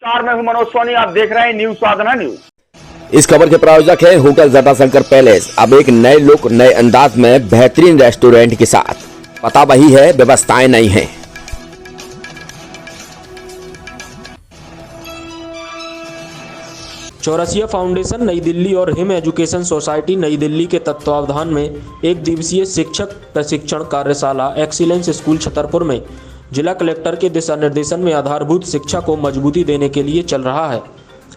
नमस्कार, मैं हूं मनोज सोनी। आप देख रहे हैं न्यूज साधना न्यूज। इस खबर के प्रायोजक है होटल जटाशंकर पैलेस। अब एक नए लुक, नए अंदाज में बेहतरीन रेस्टोरेंट के साथ। पता वही है, व्यवस्थाएं नहीं हैं। चौरसिया फाउंडेशन नई दिल्ली और हिम एजुकेशन सोसाइटी नई दिल्ली के तत्वावधान में एक दिवसीय शिक्षक प्रशिक्षण कार्यशाला एक्सीलेंस स्कूल छतरपुर में जिला कलेक्टर के दिशा निर्देशन में आधारभूत शिक्षा को मजबूती देने के लिए चल रहा है।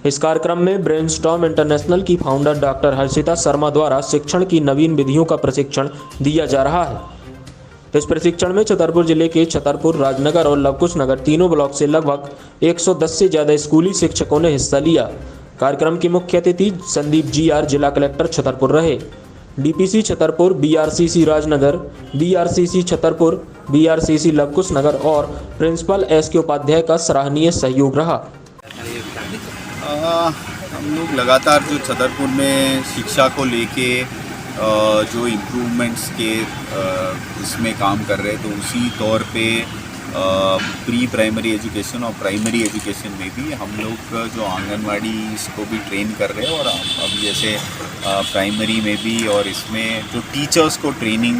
इस कार्यक्रम में ब्रेनस्टॉर्म इंटरनेशनल की फाउंडर डॉक्टर हर्षिता शर्मा द्वारा शिक्षण की नवीन विधियों का प्रशिक्षण दिया जा रहा है। इस प्रशिक्षण में छतरपुर जिले के छतरपुर, राजनगर और लवकुश नगर तीनों ब्लॉक से लगभग 110 से ज्यादा स्कूली शिक्षकों ने हिस्सा लिया। कार्यक्रम के मुख्य अतिथि संदीप GR जिला कलेक्टर छतरपुर रहे। DPC Chhatarpur, BRCC Rajnagar, BRCC Chhatarpur, BRCC Lavkush नगर और प्रिंसिपल SK उपाध्याय का सराहनीय सहयोग रहा। हम लोग लगातार जो छतरपुर में शिक्षा को लेके जो इम्प्रूवमेंट्स के इसमें काम कर रहे हैं, तो उसी तौर पे प्री प्राइमरी एजुकेशन और प्राइमरी एजुकेशन में भी हम लोग जो आंगनवाड़ी इसको भी ट्रेन कर रहे हैं। और अब जैसे प्राइमरी में भी और इसमें जो टीचर्स को ट्रेनिंग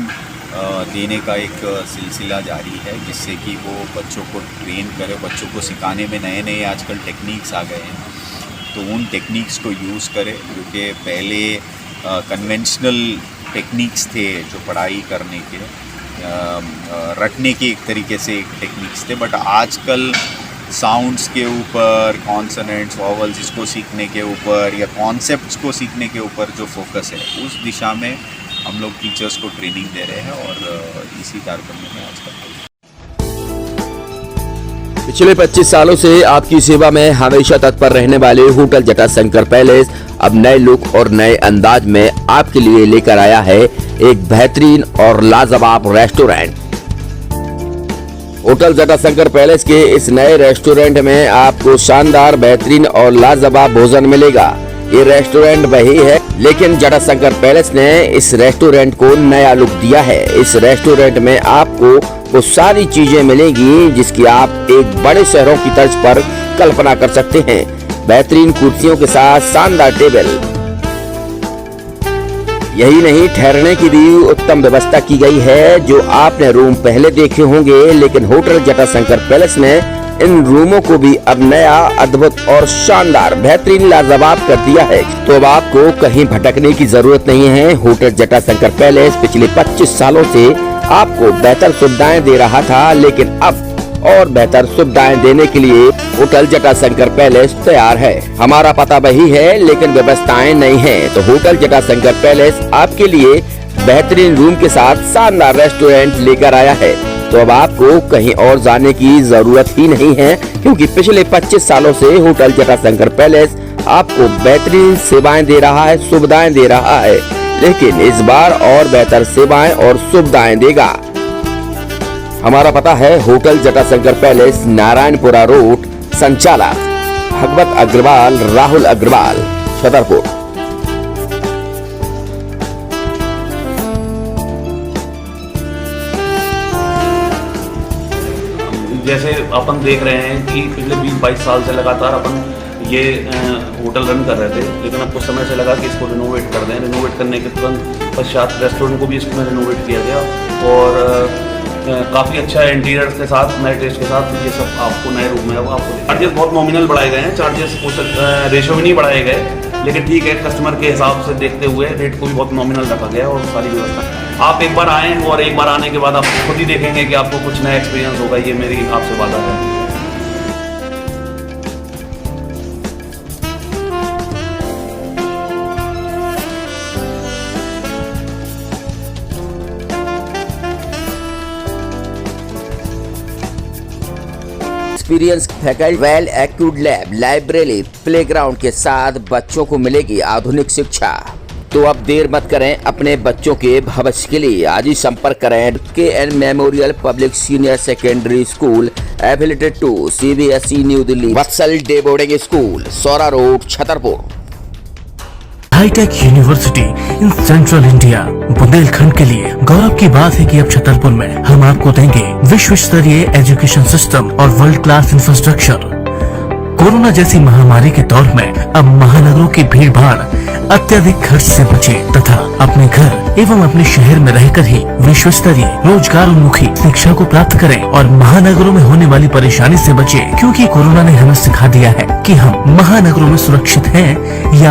देने का एक सिलसिला जारी है, जिससे कि वो बच्चों को ट्रेन करे, बच्चों को सिखाने में नए नए आजकल टेक्निक्स आ गए हैं, तो उन टेक्निक्स को यूज़ करें। क्योंकि पहले कन्वेंशनल टेक्निक्स थे जो पढ़ाई करने के रटने के एक तरीके से एक टेक्निक्स थे, बट आजकल साउंड्स के ऊपर, कॉन्सोनेंट्स, वॉवल्स इसको सीखने के ऊपर या कॉन्सेप्ट्स को सीखने के ऊपर जो फोकस है, उस दिशा में हम लोग टीचर्स को ट्रेनिंग दे रहे हैं। और इसी कार्यक्रम में आजकल पिछले 25 सालों से आपकी सेवा में हमेशा तत्पर रहने वाले होटल जटाशंकर पैलेस अब नए लुक और नए अंदाज में आपके लिए लेकर आया है एक बेहतरीन और लाजवाब रेस्टोरेंट। होटल जटाशंकर पैलेस के इस नए रेस्टोरेंट में आपको शानदार, बेहतरीन और लाजवाब भोजन मिलेगा। ये रेस्टोरेंट वही है, लेकिन जटाशंकर पैलेस ने इस रेस्टोरेंट को नया लुक दिया है। इस रेस्टोरेंट में आपको वो सारी चीजें मिलेंगी जिसकी आप एक बड़े शहरों की तर्ज पर कल्पना कर सकते हैं। बेहतरीन कुर्सियों के साथ शानदार टेबल, यही नहीं, ठहरने की भी उत्तम व्यवस्था की गई है। जो आपने रूम पहले देखे होंगे, लेकिन होटल जटाशंकर पैलेस ने इन रूमों को भी अब नया, अद्भुत और शानदार, बेहतरीन, लाजवाब कर दिया है। तो अब आपको कहीं भटकने की जरूरत नहीं है। होटल जटाशंकर पैलेस पिछले 25 सालों से आपको बेहतर सुविधाएं दे रहा था, लेकिन अब और बेहतर सुविधाएं देने के लिए होटल जटाशंकर पैलेस तैयार है। हमारा पता वही है, लेकिन व्यवस्थाएं नहीं हैं। तो होटल जटाशंकर पैलेस आपके लिए बेहतरीन रूम के साथ शानदार रेस्टोरेंट लेकर आया है। तो अब आपको कहीं और जाने की जरूरत ही नहीं है, क्योंकि पिछले 25 सालों से होटल जटाशंकर पैलेस आपको बेहतरीन सेवाएं दे रहा है, सुविधाएं दे रहा है, लेकिन इस बार और बेहतर सेवाएं और सुविधाएं देगा। हमारा पता है hotel Jatashankar palace, Narayanpura road, संचालक भगवत अग्रवाल, राहुल अग्रवाल, छतरपुर। जैसे अपन देख रहे हैं कि पिछले 20-22 साल से लगातार अपन ये होटल रन कर रहे थे, लेकिन अब कुछ समय से लगा कि इसको रिनोवेट कर दें। रिनोवेट करने के तुरंत पश्चात रेस्टोरेंट को भी इसमें रिनोवेट किया गया और काफ़ी अच्छा इंटीरियर के साथ, नए टेस्ट के साथ ये सब आपको नए रूम में आपको चार्जेस बहुत नॉमिनल बढ़ाए गए हैं। चार्जेस रेशो भी नहीं बढ़ाए गए, लेकिन ठीक है, कस्टमर के हिसाब से देखते हुए रेट को भी बहुत नॉमिनल रखा गया और सारी व्यवस्था। आप एक बार आएँ और एक बार आने के बाद आप खुद ही देखेंगे कि आपको कुछ नया एक्सपीरियंस होगा। ये मेरी आपसे वादा है। Experience faculty, well accrued lab, library, playground के साथ बच्चों को मिलेगी आधुनिक शिक्षा। तो अब देर मत करें, अपने बच्चों के भविष्य के लिए आज ही संपर्क करें KN memorial public senior secondary school, affiliated to CBSE new Delhi, Vatsal day boarding school, Saura road, Chhatarpur. Hi tech university in central India, Bundelkhand के लिए गौरव की बात है कि अब छतरपुर में हम आपको देंगे विश्व स्तरीय एजुकेशन सिस्टम और वर्ल्ड क्लास इंफ्रास्ट्रक्चर। कोरोना जैसी महामारी के दौर में अब महानगरों की भीड़ भाड़ अत्यधिक खर्च से बचे तथा अपने घर एवं अपने शहर में रहकर ही विश्व स्तरीय रोजगार उन्मुखी शिक्षा को प्राप्त करें और महानगरों में होने वाली परेशानी से बचे, क्योंकि कोरोना ने हमें सिखा दिया है कि हम महानगरों में सुरक्षित हैं या